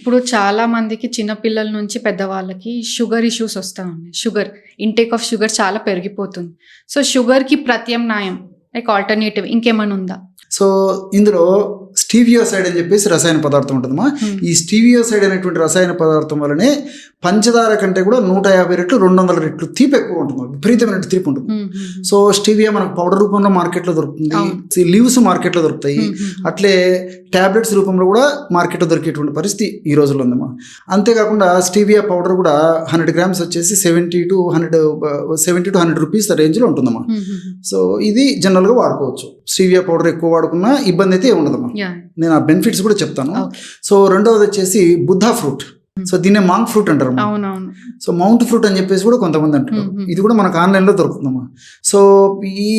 ఇప్పుడు చాలా మందికి చిన్న పిల్లల నుంచి పెద్దవాళ్ళకి షుగర్ ఇష్యూస్ వస్తా ఉన్నాయి. ఇంటేక్ ఆఫ్ షుగర్ చాలా పెరిగిపోతుంది. సో షుగర్‌కి ప్రత్యామ్నాయం లైక్ ఆల్టర్‌నేటివ్ ఇంకేమైనా ఉందా? సో ఇందులో స్టీవియోసైడ్ అని చెప్పేసి రసాయన పదార్థం ఉంటుందమ్మా. ఈ స్టీవియోసైడ్ అనేటువంటి రసాయన పదార్థం వల్లనే పంచదార కంటే కూడా 150 రెట్లు 200 రెట్లు తీపి ఎక్కువ ఉంటుంది, విపరీతమైన తీపి ఉంటుంది. సో స్టీవియా మనకు పౌడర్ రూపంలో మార్కెట్లో దొరుకుతుంది, లీవ్స్ మార్కెట్లో దొరుకుతాయి, అట్లే టాబ్లెట్స్ రూపంలో కూడా మార్కెట్లో దొరికేటువంటి పరిస్థితి ఈ రోజుల్లో ఉందమ్మా. అంతేకాకుండా స్టీవియా పౌడర్ కూడా 100 గ్రామ్స్ వచ్చేసి 70 to 100 రూపీస్ రేంజ్లో ఉంటుందమ్మా. సో ఇది జనరల్గా వాడుకోవచ్చు. స్టీవియా పౌడర్ ఎక్కువ వాడుకున్నా ఇబ్బంది అయితే ఉండదమ్మా. నేను ఆ బెనిఫిట్స్ కూడా చెప్తాను. సో రెండవది వచ్చేసి బుద్ధా ఫ్రూట్. సో దీన్నే మాంక్ ఫ్రూట్ అంటారు. సో మౌంట్ ఫ్రూట్ అని చెప్పేసి కూడా కొంతమంది అంటారు. ఇది కూడా మనకు ఆన్లైన్లో దొరుకుతుందమ్మా. సో ఈ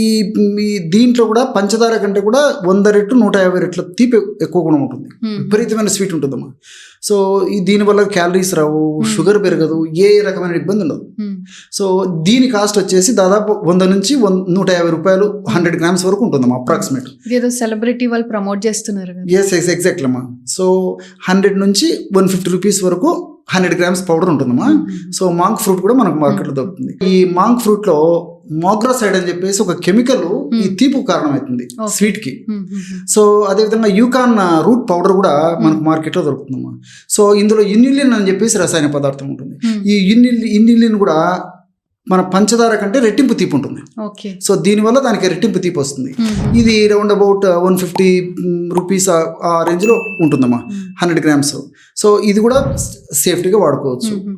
దీంట్లో కూడా పంచదార కంటే కూడా 100 రెట్లు 150 రెట్ల తీపి ఎక్కువ కూడా ఉంటుంది, విపరీతమైన స్వీట్ ఉంటుందమ్మా. సో దీనివల్ల క్యాలరీస్ రావు, షుగర్ పెరగదు, ఏ రకమైన ఇబ్బంది ఉండదు. సో దీని కాస్ట్ వచ్చేసి దాదాపు 100 నుంచి 150 రూపాయలు 100 గ్రామ్స్ వరకు ఉంటుందమ్మా అప్రాక్సిమేట్. ఏదో సెలబ్రిటీ వాళ్ళు ప్రమోట్ చేస్తున్నారు. ఎగ్జాక్ట్లీ అమ్మా. సో 100 నుంచి 150 రూపీస్ వరకు 100 గ్రామ్స్ పౌడర్ ఉంటుందమ్మా. సో మాంక్ ఫ్రూట్ కూడా మనకు మార్కెట్లో దొరుకుతుంది. ఈ మాంక్ ఫ్రూట్ లో మోగ్రాసైడ్ అని చెప్పేసి ఒక కెమికల్ ఈ తీపు కారణమవుతుంది స్వీట్ కి. సో అదేవిధంగా యూకాన్ రూట్ పౌడర్ కూడా మనకు మార్కెట్లో దొరుకుతుందమ్మా. సో ఇందులో ఇన్యులిన్ అని చెప్పేసి రసాయన పదార్థం ఉంటుంది. ఈ ఇన్యులిన్ కూడా మన పంచదార కంటే రెట్టింపు తీపి ఉంటుంది. సో దీనివల్ల దానికి రెట్టింపు తీపి వస్తుంది. ఇది రౌండ్ అబౌట్ 150 రూపీస్ ఆ రేంజ్లో ఉంటుందమ్మా 100 గ్రామ్స్. సో ఇది కూడా సేఫ్టీగా వాడుకోవచ్చు.